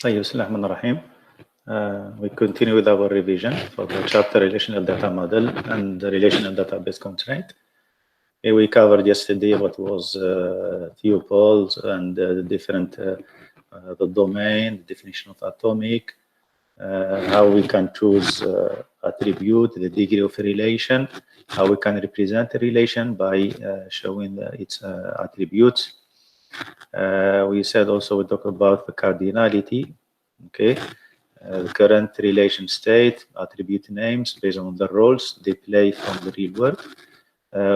طيب بسم الله الرحمن الرحيم. We continue with our revision for the chapter Relational Data Model and the Relational Database Constraint. Here we covered yesterday what was tuples and the different the domain, the definition of atomic, how we can choose attribute, the degree of relation, how we can represent a relation by showing its attributes. We said also we talk about the cardinality, okay, the current relation state, attribute names based on the roles they play from the real world.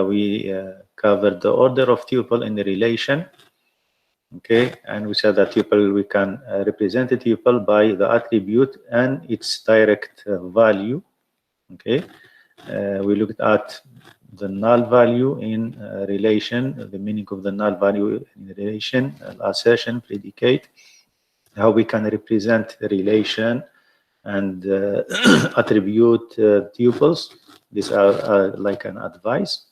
We covered the order of tuple in the relation, okay, and we said that tuple we can represent a tuple by the attribute and its direct value, okay. We looked at the null value in relation, the meaning of the null value in relation, assertion, predicate, how we can represent the relation and attribute tuples. These are like an advice.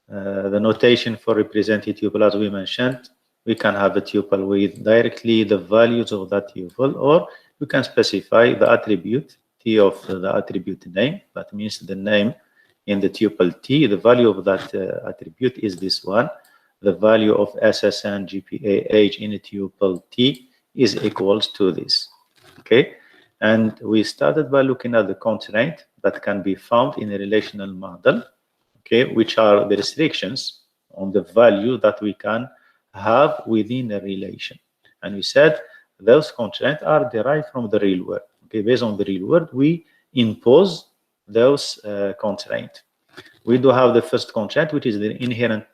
The notation for representing tuple, as we mentioned, we can have a tuple with directly the values of that tuple, or we can specify the attribute T of the attribute name. That means the name in the tuple T, the value of that attribute is this one. The value of SSN, GPA, age in a tuple T is equals to this, okay? And we started by looking at the constraint that can be found in a relational model, okay, which are the restrictions on the value that we can have within a relation. And we said those constraints are derived from the real world. Okay, based on the real world, we impose those constraints. We do have the first constraint, which is the inherent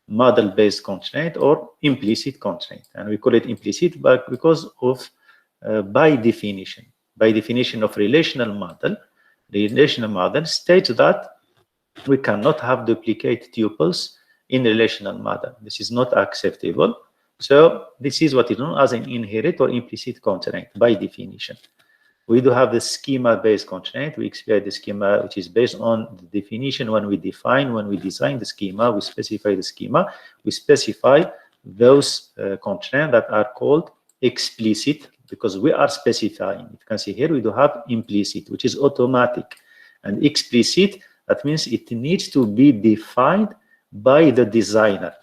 model-based constraint or implicit constraint. And we call it implicit but because of by definition of relational model, the relational model states that we cannot have duplicate tuples in relational model. This is not acceptable. So this is what is known as an inherent or implicit constraint by definition. We do have the schema-based constraint. We explain the schema, which is based on the definition. When we design the schema, we specify the schema. We specify those constraints that are called explicit because we are specifying. You can see here we do have implicit, which is automatic, and explicit. That means it needs to be defined by the designer.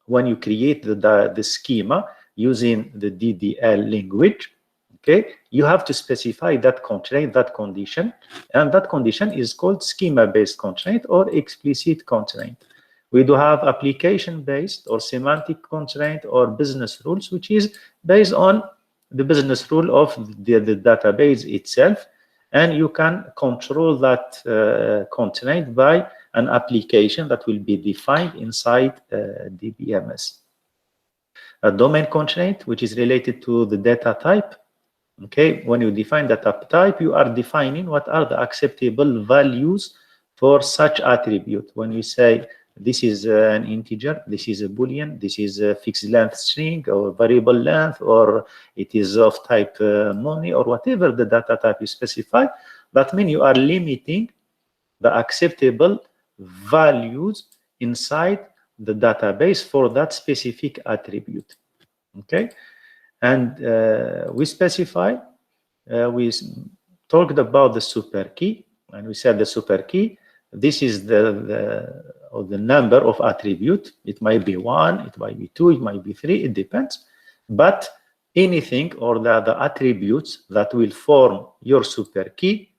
When you create the schema using the DDL language, okay, you have to specify that constraint, that condition, and that condition is called schema-based constraint or explicit constraint. We do have application-based or semantic constraint or business rules, which is based on the business rule of the database itself, and you can control that constraint by an application that will be defined inside DBMS. A domain constraint, which is related to the data type. Okay, when you define the type, you are defining what are the acceptable values for such attribute. When you say this is an integer, this is a boolean, this is a fixed length string or variable length, or it is of type money, or whatever the data type you specify, that means you are limiting the acceptable values inside the database for that specific attribute. Okay. And we specify, we talked about the super key, and we said the super key, this is the number of attribute. It might be 1, it might be 2, it might be 3, it depends. But anything or the attributes that will form your super key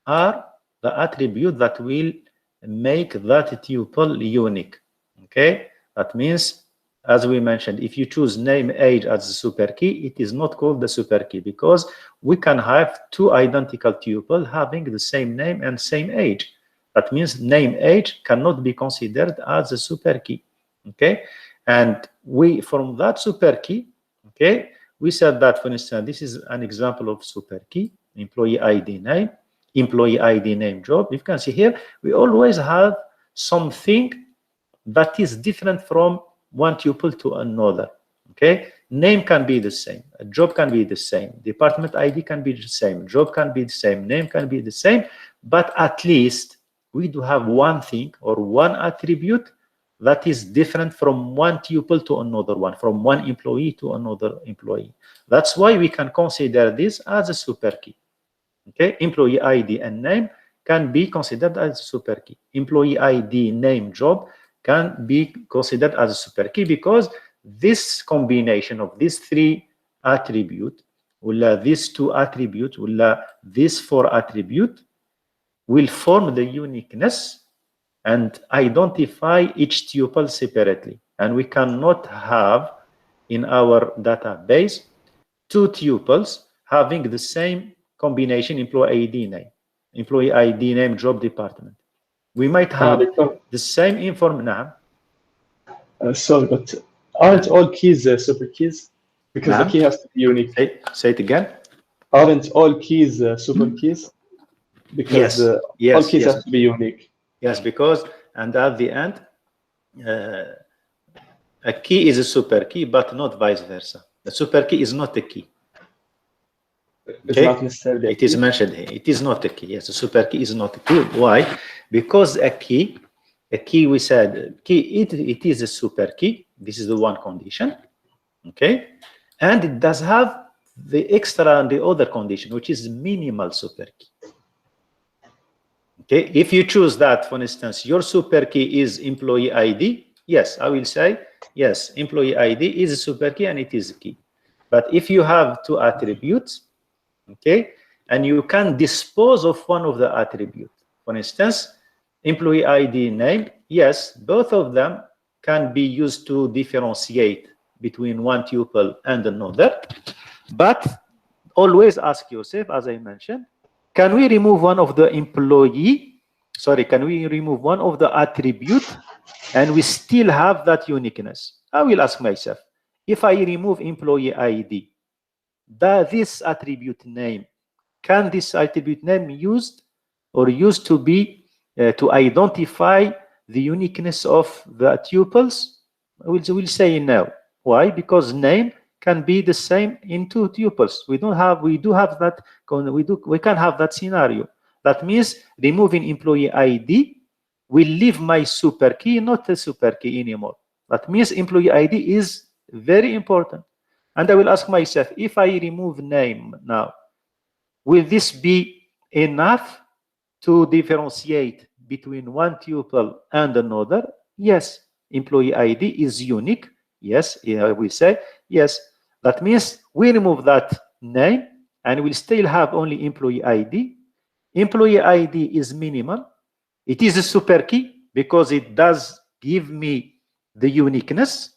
are the attribute that will make that tuple unique. Okay, that means, as we mentioned, if you choose name age as the super key, it is not called the super key because we can have two identical tuples having the same name and same age. That means name age cannot be considered as a super key. Okay, and we from that super key, okay, we said that, for instance, this is an example of super key, employee ID name job. You can see here we always have something that is different from one tuple to another. Okay, name can be the same, a job can be the same, department ID can be the same, job can be the same, name can be the same, but at least we do have one thing or one attribute that is different from one tuple to another one, from one employee to another employee. That's why we can consider this as a super key. Okay, employee ID and name can be considered as a super key. Employee ID, name, job can be considered as a super key because this combination of these three attributes, these two attributes, these four attributes will form the uniqueness and identify each tuple separately. And we cannot have in our database two tuples having the same combination employee ID name, job, department. We might have the same information. Sorry, but aren't all keys super keys? Because the key has to be unique. Say it again. Aren't all keys super keys? Because all keys have to be unique. Yes, because, and at the end, a key is a super key, but not vice versa. The super key is not a key. It's not necessarily it is mentioned here. It is not a key. Yes, a super key is not a key. Why? Because a key we said, it is a super key. This is the one condition. Okay? And it does have the extra and the other condition, which is minimal super key. Okay, if you choose that, for instance, your super key is employee ID, yes, I will say, yes, employee ID is a super key and it is a key. But if you have two attributes, okay, and you can dispose of one of the attributes, for instance, employee ID name, yes, both of them can be used to differentiate between one tuple and another, but always ask yourself, as I mentioned, can we remove one of the can we remove one of the attribute and we still have that uniqueness? I will ask myself, if I remove employee ID, this attribute name, can this attribute name used to be to identify the uniqueness of the tuples? We'll say no. Why? Because name can be the same in two tuples. We can have that scenario. That means removing employee ID will leave my super key not a super key anymore. That means employee ID is very important. And I will ask myself, if I remove name now, will this be enough to differentiate between one tuple and another? Yes. Employee ID is unique. Yes, we say yes. That means we remove that name and we'll still have only employee ID. Employee ID is minimal. It is a super key because it does give me the uniqueness.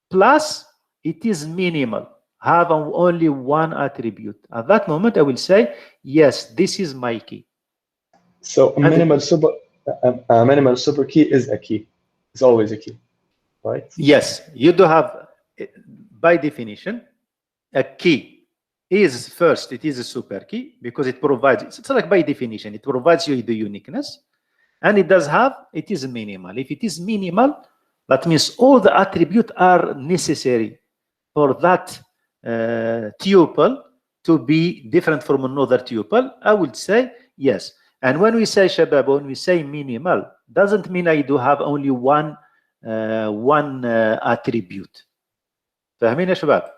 Plus, it is minimal. Have only one attribute. At that moment, I will say, yes, this is my key. So a minimal super key is a key. It's always a key, right? Yes, you do have, by definition, a key is first, it is a super key because it provides, it's like by definition, it provides you the uniqueness, and it does have, it is minimal. If it is minimal, that means all the attributes are necessary for that tuple to be different from another tuple. I would say yes. And when we say, Shabab, when we say minimal, doesn't mean I do have only one attribute. فاهمين يا شباب?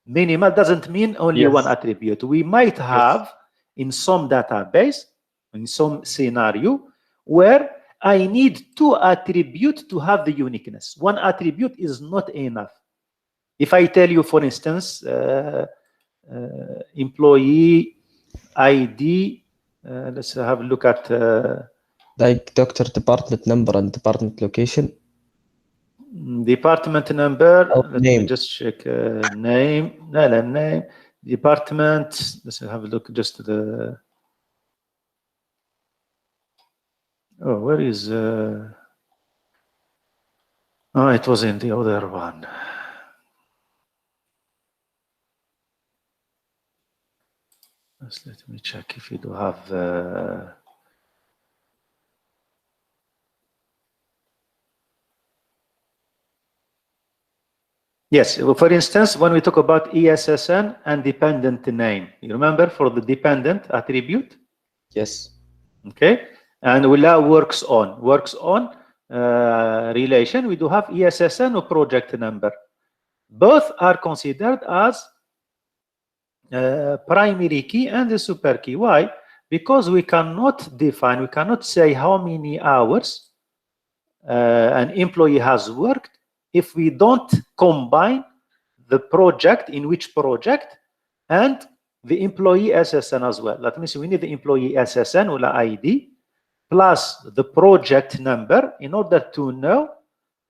Minimal doesn't mean only one attribute. We might have in some database, in some scenario, where I need two attributes to have the uniqueness. One attribute is not enough. If I tell you, for instance, employee ID, let's have a look at like doctor department number and department location. Department number. Let name. me just check name. No, name. Department. Let's have a look. Just the. Oh, where is? Oh, it was in the other one. Let me check if you do have. Yes, for instance, when we talk about ESSN and dependent name, you remember for the dependent attribute? Yes. Okay, and Willa works on. relation, we do have ESSN or project number. Both are considered as primary key and the super key. Why? Because we cannot define, we cannot say how many hours an employee has worked if we don't combine the project, in which project, and the employee SSN as well. That means we need the employee SSN or ID plus the project number in order to know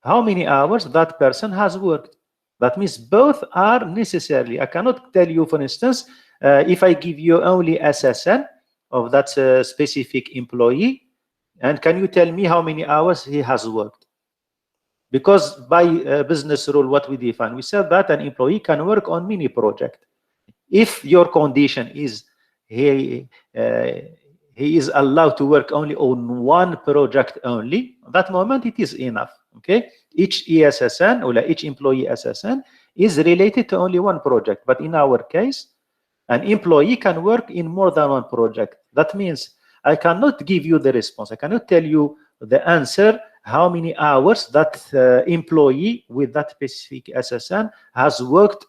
how many hours that person has worked. That means both are necessary. I cannot tell you, for instance, if I give you only SSN of that specific employee, and can you tell me how many hours he has worked? Because by business rule, what we define, we said that an employee can work on many projects. If your condition is he is allowed to work only on one project only, at that moment it is enough. Okay, each ESSN or each employee SSN is related to only one project. But in our case, an employee can work in more than one project. That means I cannot give you the response. I cannot tell you the answer, how many hours that employee with that specific SSN has worked,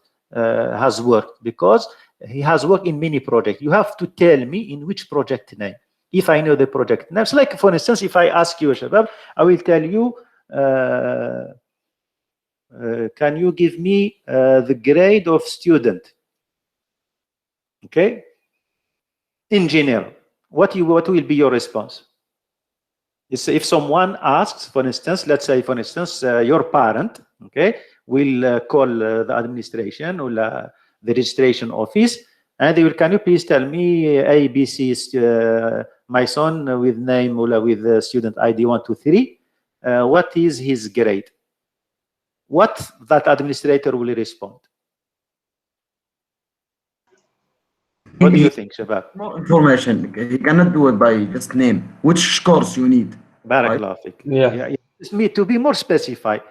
because he has worked in many projects. You have to tell me in which project name. If I know the project name, so like for instance, if I ask you, Shabab, I will tell you, can you give me the grade of student? Okay, in general, what will be your response? If someone asks, for instance, let's say, for instance, your parent, okay, will call the administration or the registration office, and they will, can you please tell me ABC, my son with name or with student ID 123, what is his grade? What that administrator will respond? What do you think, Shabab? More information. He cannot do it by just name. Which course you need? Barakallah fik. Yeah. It's me to be more specified.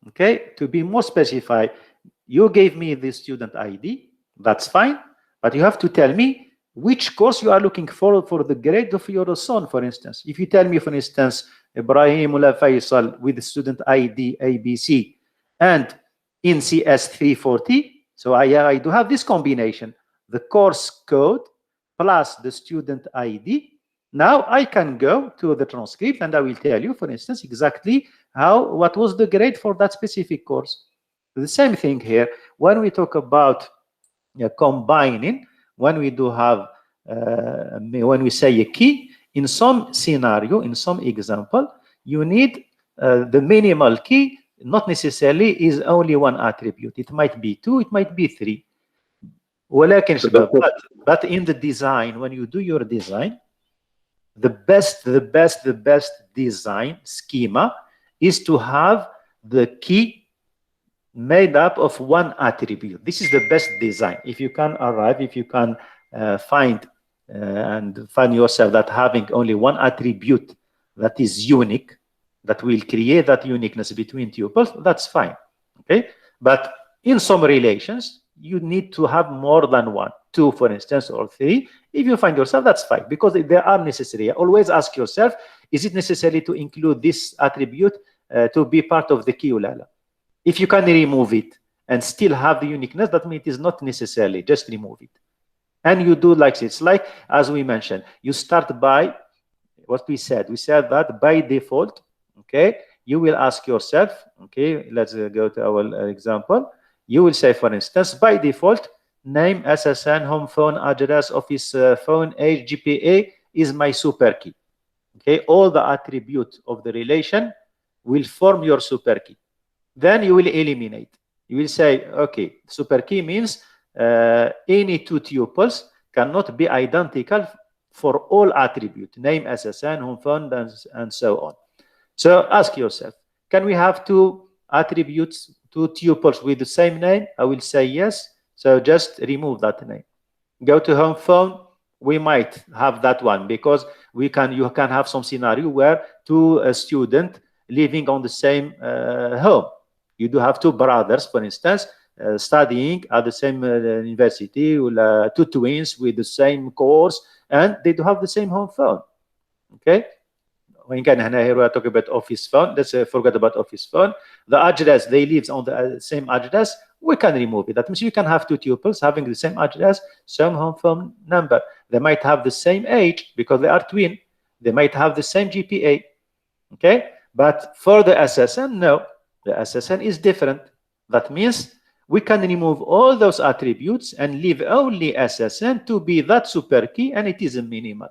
Okay, to be more specified, you gave me the student ID. That's fine, but you have to tell me which course you are looking for the grade of your son, for instance. If you tell me, for instance, Ibrahim Ula Faisal with student ID ABC and in CS 340, so I do have this combination, the course code plus the student ID. Now I can go to the transcript and I will tell you, for instance, exactly what was the grade for that specific course. The same thing here. When we talk about combining, when we do have, when we say a key, in some scenario, in some example, you need the minimal key, not necessarily is only one attribute. It might be two, it might be three. But in the design, when you do your design, the best design schema is to have the key made up of one attribute. This is the best design. If you can arrive, if you can find yourself that having only one attribute that is unique, that will create that uniqueness between tuples, that's fine. Okay, but in some relations, you need to have more than one, two, for instance, or three. If you find yourself, that's fine, because they are necessary. Always ask yourself, is it necessary to include this attribute to be part of the key ulala? If you can remove it and still have the uniqueness, that means it is not necessarily, just remove it. And you do like this, like as we mentioned, you start by what we said. We said that by default, okay, you will ask yourself, okay, let's go to our example. You will say, for instance, by default, name, SSN, home phone, address, office phone, age, GPA is my super key. Okay, all the attributes of the relation will form your super key. Then you will eliminate. You will say, okay, super key means any two tuples cannot be identical for all attributes, name, SSN, home phone, and so on. So ask yourself, can we have two attributes, two tuples with the same name? I will say yes. So just remove that name. Go to home phone. We might have that one because you can have some scenario where two students living on the same home. You do have two brothers, for instance, studying at the same university, two twins with the same course, and they do have the same home phone. Okay, وإن كان هنا here we are talking about office phone. Let's forget about office phone. The address, they live on the same address. We can remove it. That means you can have two tuples having the same address, same home phone number. They might have the same age because they are twin. They might have the same GPA. Okay, but for the SSN, no, the SSN is different. That means we can remove all those attributes and leave only SSN to be that super key, and it is a minimal.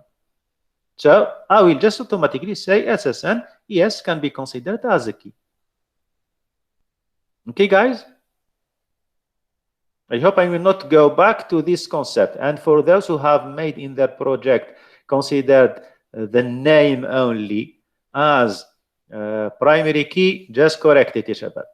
So I will just automatically say SSN, yes, can be considered as a key. Okay, guys? I hope I will not go back to this concept. And for those who have made in their project considered the name only as primary key, just correct it, Shabbat.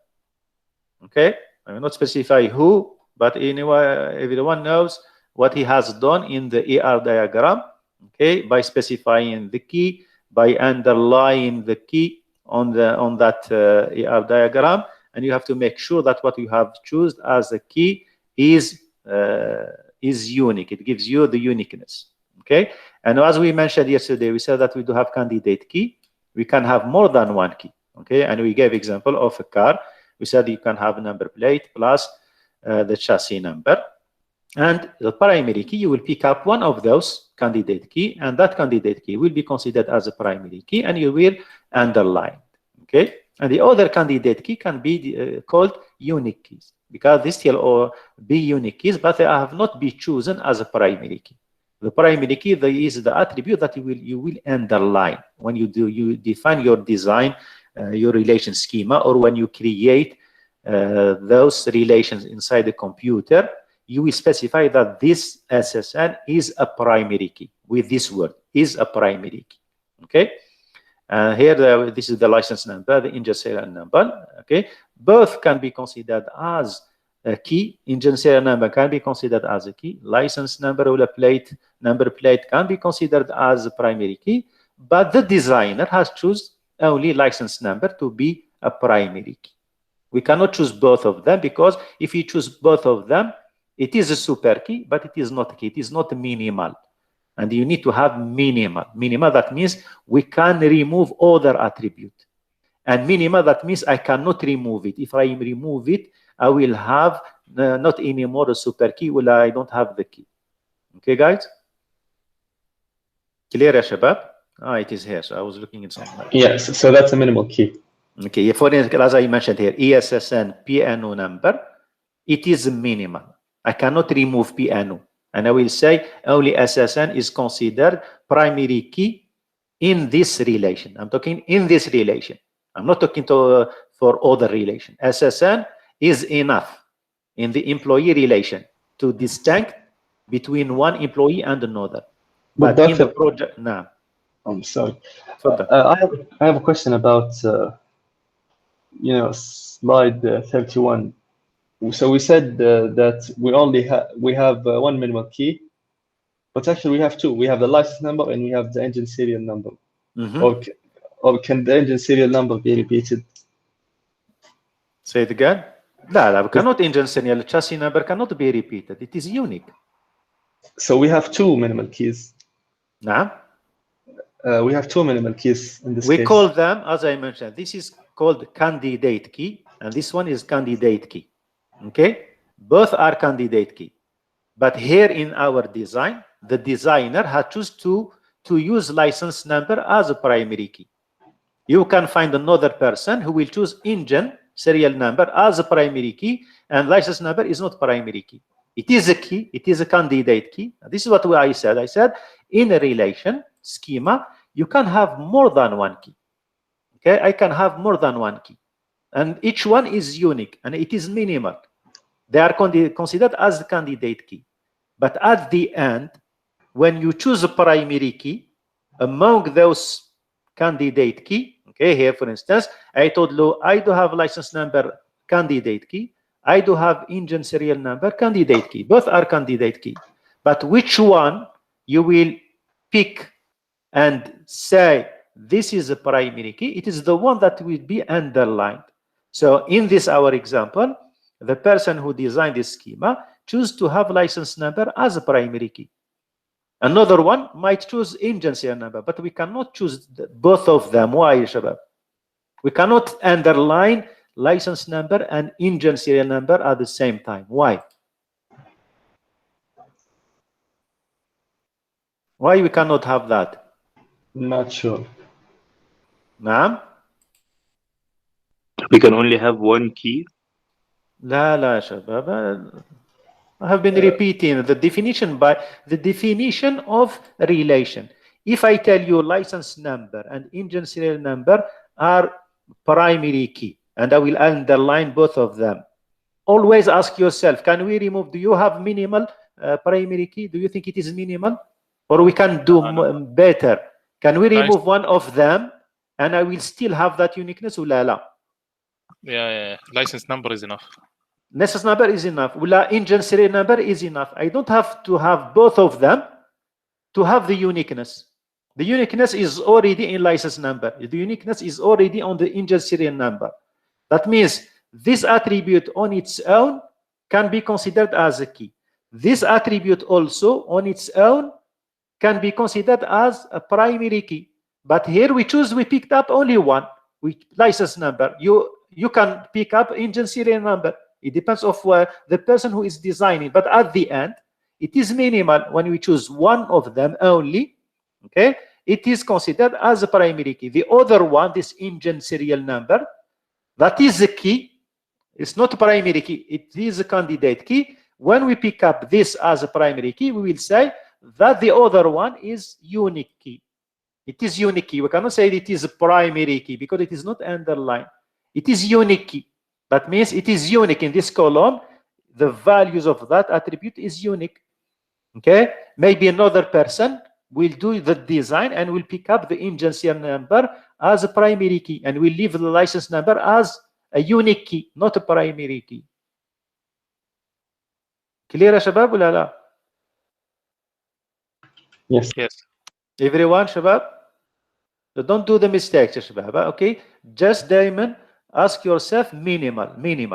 Okay? I will not specify who, but anyway, everyone knows what he has done in the ER diagram, okay, by specifying the key, by underlying the key on that ER diagram, and you have to make sure that what you have chosen as a key is unique. It gives you the uniqueness. Okay, and as we mentioned yesterday, we said that we do have candidate key. We can have more than one key. Okay, and we gave example of a car. We said you can have a number plate plus the chassis number. And the primary key, you will pick up one of those candidate key, and that candidate key will be considered as a primary key, and you will underline. Okay, and the other candidate key can be called unique keys, because they still be unique keys, but they have not been chosen as a primary key. The primary key is the attribute that you will underline when you define your design, your relation schema, or when you create those relations inside the computer. You will specify that this SSN is a primary key with this word, is a primary key. Okay, here this is the license number, the engine serial number. Okay, both can be considered as a key. Engine serial number can be considered as a key. License number or number plate can be considered as a primary key, but the designer has chosen only license number to be a primary key. We cannot choose both of them, because if you choose both of them, it is a super key, but it is not a key. It is not minimal. And you need to have minimal. Minimal, that means we can remove other attribute. And minimal, that means I cannot remove it. If I remove it, I will have not anymore a super key, well, I don't have the key. Okay, guys? Clear, ya shabab? It is here. So I was looking at something. Yes, so that's a minimal key. Okay, for instance, as I mentioned here, ESSN PNO number, it is minimal. I cannot remove PNO. And I will say only SSN is considered primary key in this relation. I'm talking in this relation. I'm not talking for other relation. SSN is enough in the employee relation to distinct between one employee and another. But in the project, no. I'm sorry. I have a question about slide 31. So we said that we have one minimal key, but actually we have two. We have the license number and we have the engine serial number. Or can the engine serial number be repeated? Say it again. No, cannot. Engine serial chassis number cannot be repeated. It is unique. So we have two minimal keys. No. We have two minimal keys in this case. We call them, as I mentioned, this is called candidate key, and this one is candidate key. Okay, both are candidate key, but here in our design, the designer has chosen to use license number as a primary key. You can find another person who will choose engine serial number as a primary key, and license number is not primary key. It is a key. It is a candidate key. This is what I said. I said in a relation schema, you can have more than one key. Okay, I can have more than one key, and each one is unique and it is minimal. They are considered as the candidate key. But at the end, when you choose a primary key among those candidate key, okay, here for instance, I told you I do have license number candidate key, I do have engine serial number candidate key. Both are candidate key. But which one you will pick and say this is a primary key? It is the one that will be underlined. So in this our example, the person who designed this schema choose to have license number as a primary key. Another one might choose engine serial number, but we cannot choose both of them. Why, Shabab? We cannot underline license number and engine serial number at the same time. Why? Why we cannot have that? Not sure. Naam? We can only have one key. لا لا شباب. I have been repeating the definition of relation. If I tell you license number and engine serial number are primary key, and I will underline both of them, always ask yourself, can we remove, do you have minimal primary key? Do you think it is minimal? Or we can do better? Can we remove one of them and I will still have that uniqueness? Yeah, license number is enough. License number is enough. Engine serial number is enough. I don't have to have both of them to have the uniqueness. The uniqueness is already in license number. The uniqueness is already on the engine serial number. That means this attribute on its own can be considered as a key. This attribute also on its own can be considered as a primary key. But here we picked up only one, license number. You can pick up engine serial number. It depends on the person who is designing. But at the end, it is minimal when we choose one of them only. Okay, it is considered as a primary key. The other one, this engine serial number, that is the key. It's not a primary key. It is a candidate key. When we pick up this as a primary key, we will say that the other one is unique key. It is unique key. We cannot say it is a primary key because it is not underlined. It is unique key. That means it is unique in this column. The values of that attribute is unique. Okay, maybe another person will do the design and will pick up the engine serial number as a primary key and will leave the license number as a unique key, not a primary key. Clear, Shabab? La? Yes. Everyone, Shabab? So don't do the mistakes, Shabab. Okay, just diamond. Ask yourself minimal.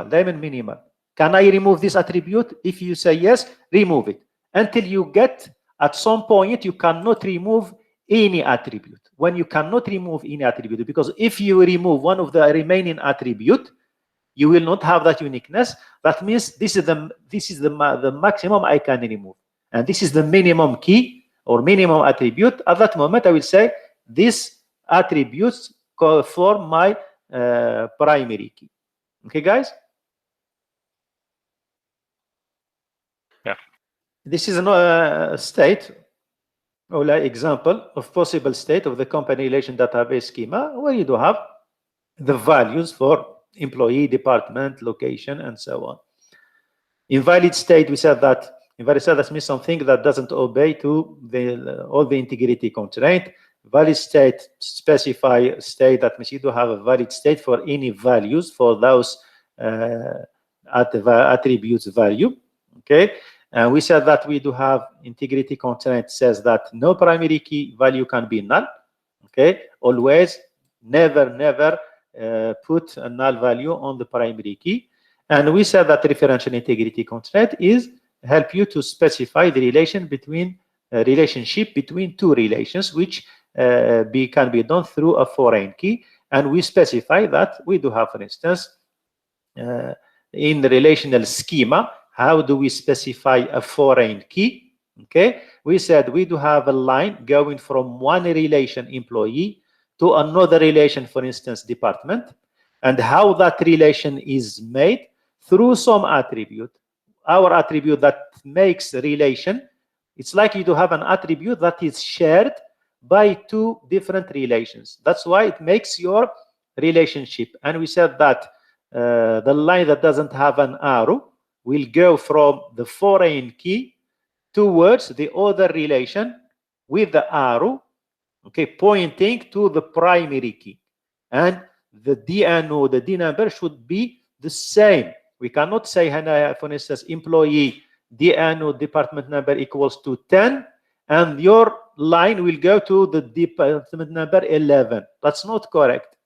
Diamond minimal. Can I remove this attribute? If you say yes, remove it. Until you get at some point, you cannot remove any attribute. When you cannot remove any attribute, because if you remove one of the remaining attribute, you will not have that uniqueness. That means this is the maximum I can remove. And this is the minimum key or minimum attribute. At that moment, I will say these attributes form my primary key. Okay, guys? Yeah. This is a state or like example of possible state of the company relation database schema where you do have the values for employee, department, location, and so on. Invalid state, we said that invalid state that means something that doesn't obey to all the integrity constraint. Valid state specify state, that means you do have a valid state for any values for those attributes value. Okay, and we said that we do have integrity constraint says that no primary key value can be null. Okay, always never put a null value on the primary key. And we said that referential integrity constraint is help you to specify the relationship between two relations, which can be done through a foreign key. And we specify that we do have, for instance, in the relational schema, how do we specify a foreign key? Okay, we said we do have a line going from one relation employee to another relation, for instance, department, and how that relation is made through some attribute. Our attribute that makes a relation, it's like you do have an attribute that is shared by two different relations. That's why it makes your relationship. And we said that the line that doesn't have an arrow will go from the foreign key towards the other relation with the arrow, okay, pointing to the primary key. And the DNO, the D number should be the same. We cannot say, for instance, employee DNO department number equals to 10, and your line will go to the department number 11. That's not correct.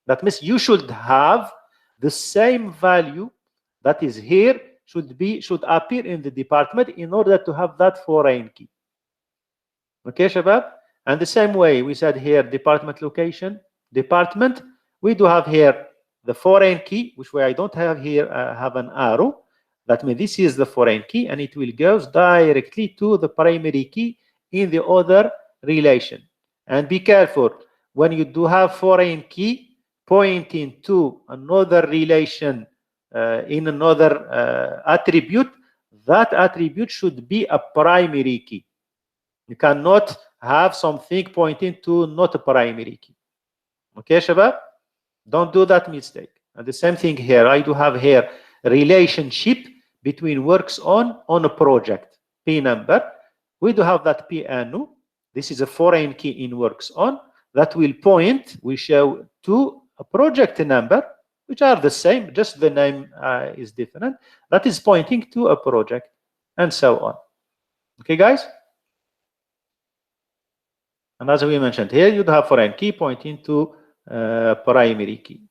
That means you should have the same value that is here should appear in the department in order to have that foreign key. Okay, Shabab? And the same way we said here department location, department, we do have here the foreign key, which way I don't have here, have an arrow. That means this is the foreign key and it will go directly to the primary key in the other relation. And be careful, when you do have foreign key pointing to another relation in another attribute, that attribute should be a primary key. You cannot have something pointing to not a primary key. Okay, Shabab? Don't do that mistake. And the same thing here. I do have here a relationship between works on a project. P number. We do have that PNU. This is a foreign key in works on that will point, we show to a project number, which are the same, just the name is different. That is pointing to a project, and so on. Okay, guys? And as we mentioned here, you'd have foreign key pointing to primary key.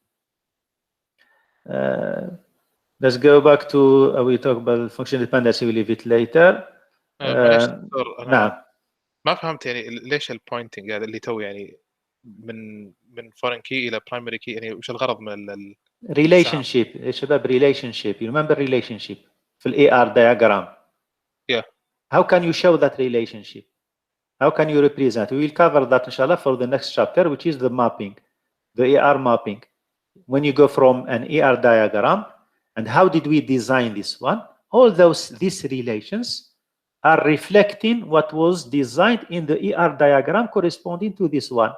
Let's go back to we talk about function dependency. We'll leave it later. نعم. ما فهمت يعني ليش البوينتنج هذا اللي تو يعني من foreign key إلى primary key يعني وش الغرض من relationship يا شباب relationship. You remember relationship في ال AR diagram. Yeah. How can you show that relationship? How can you represent? We will cover that inshallah for the next chapter, which is the mapping, the AR mapping. When you go from an AR diagram, and how did we design this one? All these relations are reflecting what was designed in the AR diagram corresponding to this one.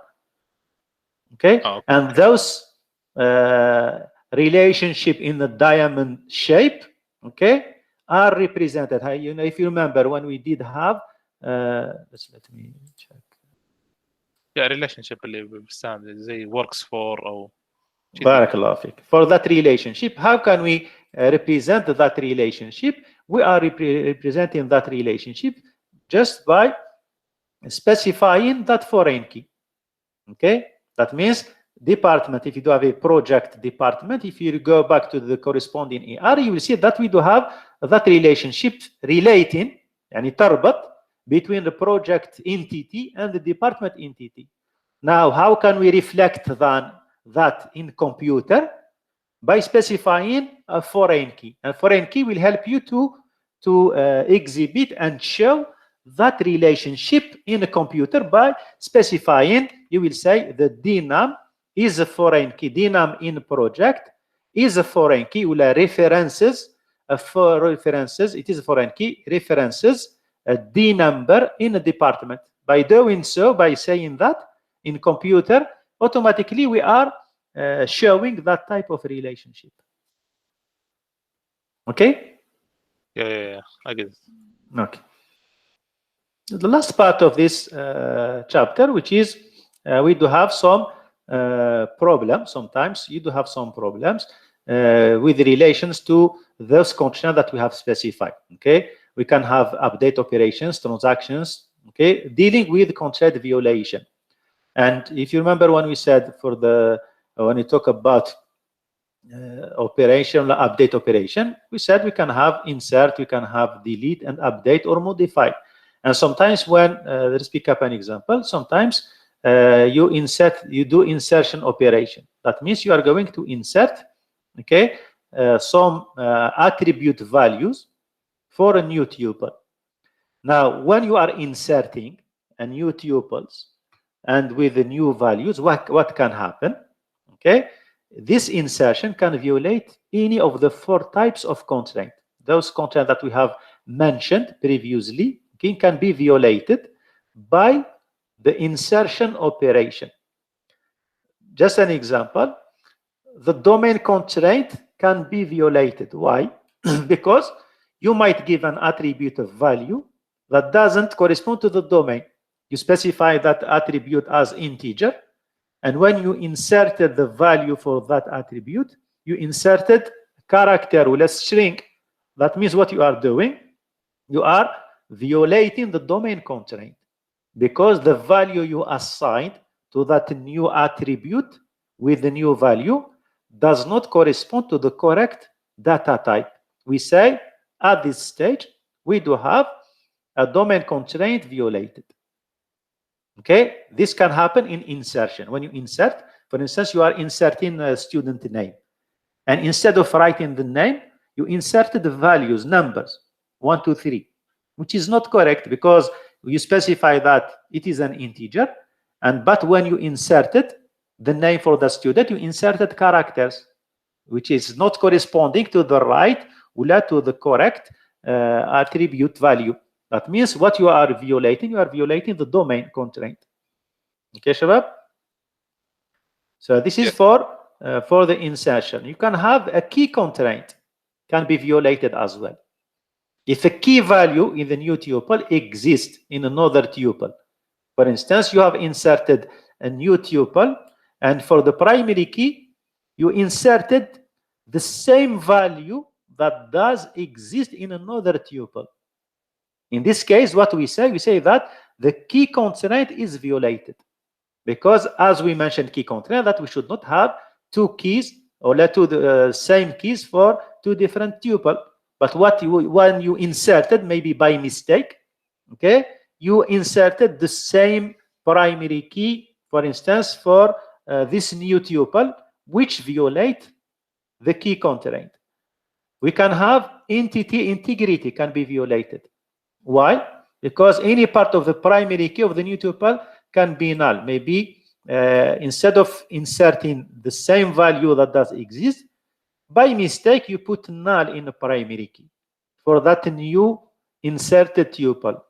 Okay? Oh, okay. And those relationship in the diamond shape, okay, are represented. You know, if you remember when we did have let me check. Yeah, relationship اللي بستعمل زي works for أو بارك الله فيك. For that relationship, how can we represent that relationship? We are representing that relationship just by specifying that foreign key. Okay? That means department, if you do have a project department, if you go back to the corresponding AR, you will see that we do have that relationship relating, يعني تربط between the project entity and the department entity. Now, how can we reflect that in computer? By specifying a foreign key. A foreign key will help you to exhibit and show that relationship in a computer by specifying, you will say the dnum is a foreign key. Dnum in project is a foreign key. References, it is a foreign key, references a D number in a department. By doing so, by saying that in computer, automatically we are showing that type of relationship. Okay? Yeah, I get it. Okay. The last part of this chapter, which is we do have some problems. Sometimes you do have some problems with relations to those conditions that we have specified. Okay, we can have update operations, transactions. Okay, dealing with contract violation. And if you remember when we said when we talk about operation, update operation, we said we can have insert, we can have delete and update or modify. And sometimes when let's pick up an example, sometimes you do insertion operation. That means you are going to insert, okay, some attribute values for a new tuple. Now, when you are inserting a new tuples and with the new values, what can happen? Okay, this insertion can violate any of the 4 types of constraint. Those constraints that we have mentioned previously, okay, can be violated by the insertion operation. Just an example, the domain constraint can be violated. Why? Because you might give an attribute of value that doesn't correspond to the domain. You specify that attribute as integer, and when you inserted the value for that attribute, you inserted character or a string. That means what you are doing, you are violating the domain constraint, because the value you assigned to that new attribute with the new value does not correspond to the correct data type. We say at this stage we do have a domain constraint violated. Okay, this can happen in insertion. When you insert, for instance, you are inserting a student name, and instead of writing the name, you inserted the values, numbers, 1, 2, 3, which is not correct because you specify that it is an integer, but when you inserted the name for the student, you inserted characters, which is not corresponding to the right or to the correct attribute value. That means what you are violating the domain constraint. Okay, Shabab? So this is for the insertion. You can have a key constraint can be violated as well. If a key value in the new tuple exists in another tuple, for instance, you have inserted a new tuple, and for the primary key, you inserted the same value that does exist in another tuple. In this case, what we say that the key constraint is violated, because as we mentioned key constraint, that we should not have two keys or the same keys for two different tuples. But when you inserted, maybe by mistake, okay, you inserted the same primary key, for instance, for this new tuple, which violate the key constraint. We can have entity integrity can be violated. Why? Because any part of the primary key of the new tuple can be null. Maybe instead of inserting the same value that does exist, by mistake you put null in the primary key for that new inserted tuple.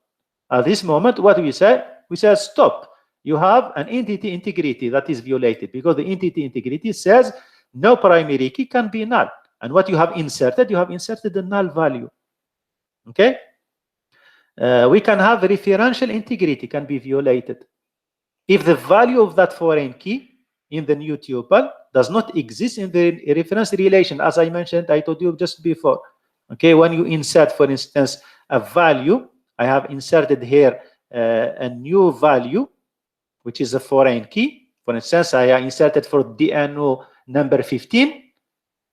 At this moment, what we say? We say stop. You have an entity integrity that is violated, because the entity integrity says no primary key can be null. And what you have inserted the null value. Okay? We can have referential integrity can be violated. If the value of that foreign key in the new tuple does not exist in the reference relation, as I mentioned, I told you just before. Okay, when you insert, for instance, a value, I have inserted here a new value, which is a foreign key. For instance, I inserted for DNO number 15,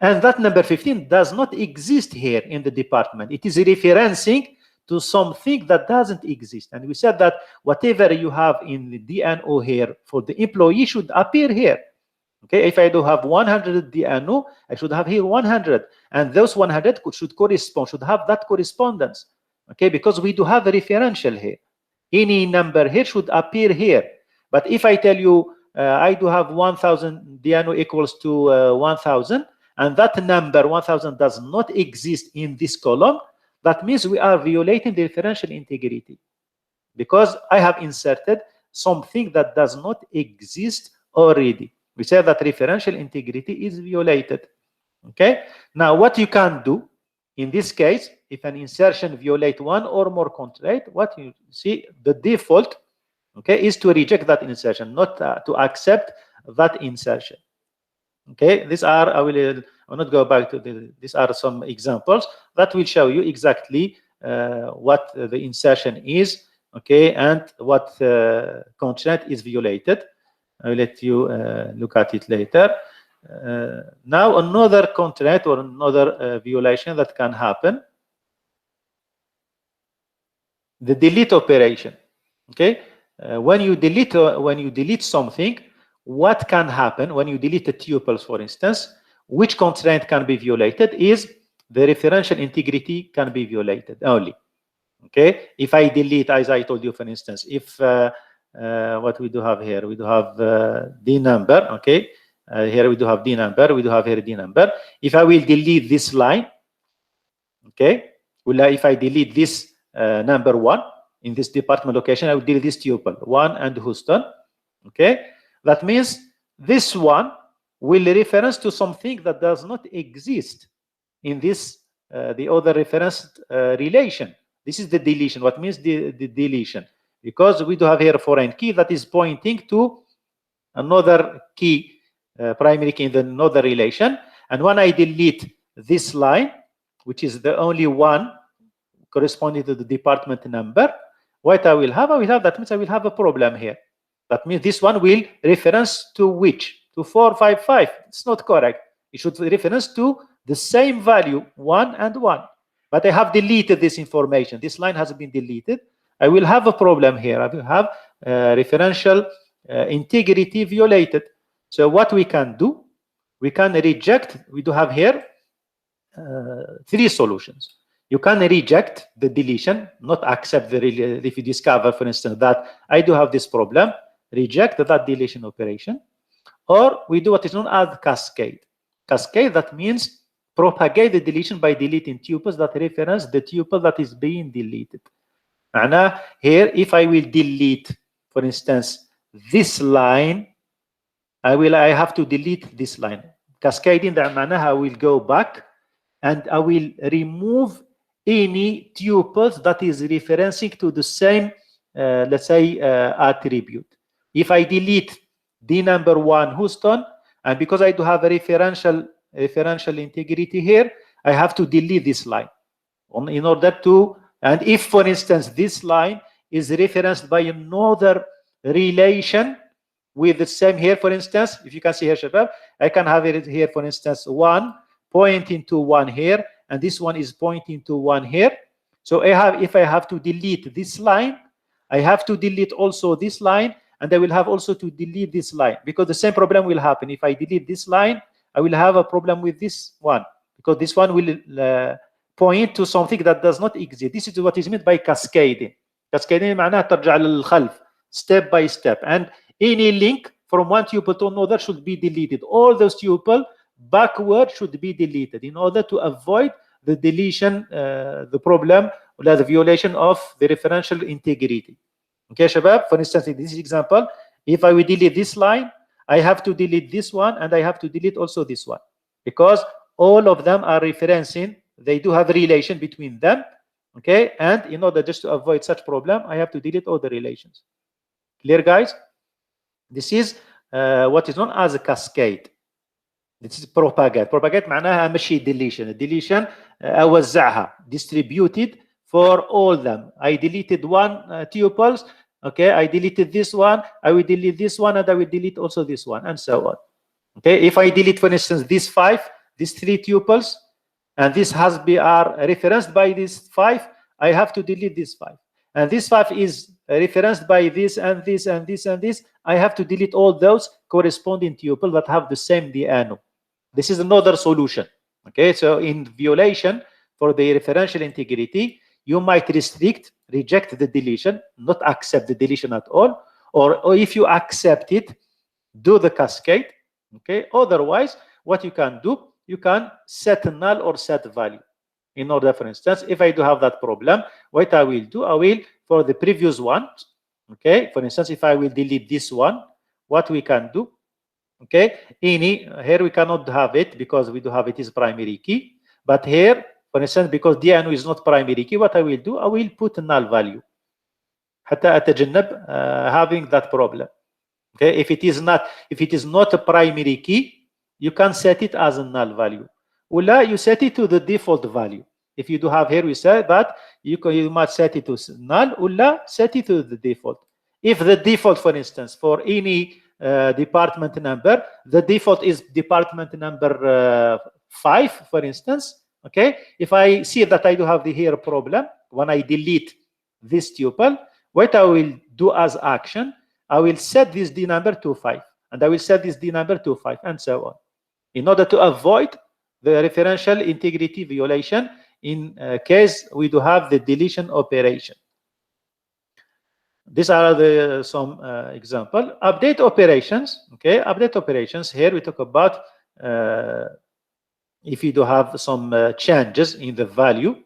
and that number 15 does not exist here in the department. It is referencing to something that doesn't exist. And we said that whatever you have in the DNO here for the employee should appear here. Okay, if I do have 100 DNO, I should have here 100. And those 100 should have that correspondence. Okay, because we do have a referential here. Any number here should appear here. But if I tell you I do have 1000 DNO equals to 1000, and that number 1000 does not exist in this column, that means we are violating the referential integrity, because I have inserted something that does not exist already. We say that referential integrity is violated. Okay. Now, what you can do in this case, if an insertion violates one or more constraints, what you see, the default, okay, is to reject that insertion, not to accept that insertion. Okay, these are, I will not go back to these are some examples that will show you exactly what the insertion is, okay, and what constraint is violated. I will let you look at it later. Now, another constraint or another violation that can happen, the delete operation. Okay, when you delete something, what can happen when you delete the tuples, for instance? Which constraint can be violated is the referential integrity can be violated only. Okay, if I delete, as I told you, for instance, if what we do have here, we do have D number. Okay, here we do have D number. We do have here D number. If I will delete this line, okay, if I delete this number 1 in this department location, I will delete this tuple 1 and Houston. Okay, that means this one will reference to something that does not exist in this the other reference relation. This is the deletion. What means the deletion? Because we do have here a foreign key that is pointing to another key, primary key in the another relation. And when I delete this line, which is the only one corresponding to the department number, what I will have? That means I will have a problem here. That means this one will reference to which? To 455. It's not correct. It should reference to the same value, 1 and 1. But I have deleted this information. This line has been deleted. I will have a problem here. I will have referential integrity violated. So what we can do, we can reject. We do have here 3 solutions. You can reject the deletion, not accept the if you discover, for instance, that I do have this problem, reject that deletion operation. Or we do what is known as cascade. Cascade, that means propagate the deletion by deleting tuples that reference the tuple that is being deleted. معناه here, if I will delete, for instance, this line, I have to delete this line. Cascading, that معناها I will go back and I will remove any tuples that is referencing to the same, let's say, attribute. If I delete D number 1 Houston, and because I do have a referential integrity here, I have to delete this line in order to, and if, for instance, this line is referenced by another relation with the same here, for instance, if you can see here, Shabab, I can have it here, for instance, 1 pointing to 1 here, and this one is pointing to 1 here. So if I have to delete this line, I have to delete also this line, and I will have also to delete this line, because the same problem will happen. If I delete this line, I will have a problem with this one, because this one will point to something that does not exist. This is what is meant by cascading. Cascading معناها ترجع للخلف, step by step, and any link from one tuple to another should be deleted. All those tuples backward should be deleted in order to avoid the deletion, the problem, or the violation of the referential integrity. Okay, Shabab, for instance, in this example, if I will delete this line, I have to delete this one, and I have to delete also this one, because all of them are referencing, they do have a relation between them. Okay, and in order just to avoid such problem, I have to delete all the relations. Clear, guys? This is what is known as a cascade. This is propagate. Propagate معناها مشي deletion. Deletion أوزعها, distributed for all them. I deleted one tuples. Okay, I deleted this one. I will delete this one, and I will delete also this one, and so on. Okay, if I delete, for instance, these 5, these 3 tuples, and this has are referenced by this 5, I have to delete this 5. And this 5 is referenced by this and this and this and this. I have to delete all those corresponding tuples that have the same DNA. This is another solution. Okay, so in violation for the referential integrity, you might reject the deletion, not accept the deletion at all, or if you accept it, do the cascade. Okay, otherwise, what you can do, you can set null or set value. In order, for instance, if I do have that problem, what I will do, I will, for the previous one, okay, for instance, if I will delete this one, what we can do, okay, here we cannot have it because we do have it is primary key, but here, for instance, because DNO is not primary key, what I will do, I will put a null value حتى أتجنب having that problem. Okay, if it is not a primary key, you can set it as a null value. Or you set it to the default value. If you do have here, we said that you must set it to null, or set it to the default. If the default, for instance, for any department number, the default is department number 5, for instance. Okay, if I see that I do have here a problem, when I delete this tuple, what I will do as action, I will set this D number to 5, and I will set this D number to 5, and so on, in order to avoid the referential integrity violation in case we do have the deletion operation. These are some example. Update operations. Okay, update operations. Here we talk about if you do have some changes in the value,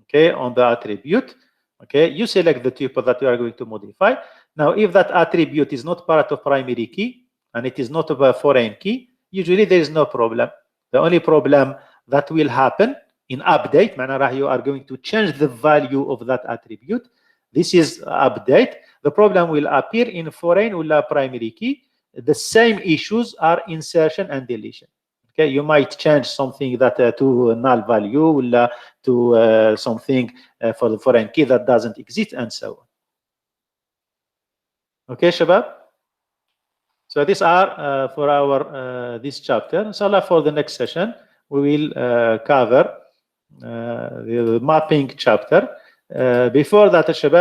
okay, on the attribute. Okay, you select the tuple that you are going to modify. Now, if that attribute is not part of primary key and it is not of a foreign key, usually there is no problem. The only problem that will happen in update, معناها you are going to change the value of that attribute. This is update. The problem will appear in foreign or primary key. The same issues are insertion and deletion. Okay, you might change something that to null value or to something for the foreign key that doesn't exist, and so on. Okay, Shabab. So these are for our this chapter. Inshallah, for the next session, we will cover the mapping chapter. Before that, Shabab.